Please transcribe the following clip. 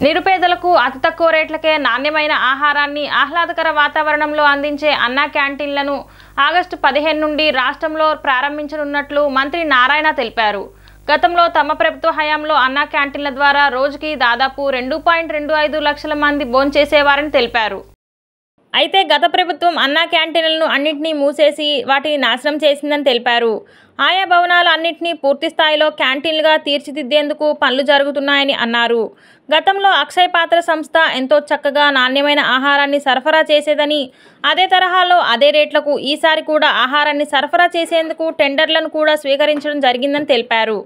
నిరుపేదలకు అతి తక్కువ రేట్లకే నాణ్యమైన ఆహారాన్ని ఆహ్లాదకర వాతావరణంలో అందించే అన్నా క్యాంటీన్లను ఆగస్టు 15 నుండి రాష్ట్రంలో ప్రారంభించనున్నట్లు మంత్రి నారాయణ తెలిపారు. గతంలో తమ ప్రభుత్వ హయాంలో అన్నా క్యాంటీన్ల ద్వారా రోజుకి దాదాపు 2.25 లక్షల మంది భోంచేసేవారని తెలిపారు. అయితే గత ప్రభుత్వం అన్నా క్యాంటీన్లను అన్నింటినీ మూసేసి వాటిని నాశనం చేసిందని తెలిపారు. ఆయా భవనాలు అన్నింటినీ పూర్తి స్థాయిలో క్యాంటీన్లుగా తీర్చిదిద్దేందుకు పనులు జరుగుతున్నాయని అన్నారు. గతంలో అక్షయ్ పాత్ర సంస్థ ఎంతో చక్కగా నాణ్యమైన ఆహారాన్ని సరఫరా చేసేదని, అదే తరహాలో అదే రేట్లకు ఈసారి కూడా ఆహారాన్ని సరఫరా చేసేందుకు టెండర్లను కూడా స్వీకరించడం జరిగిందని తెలిపారు.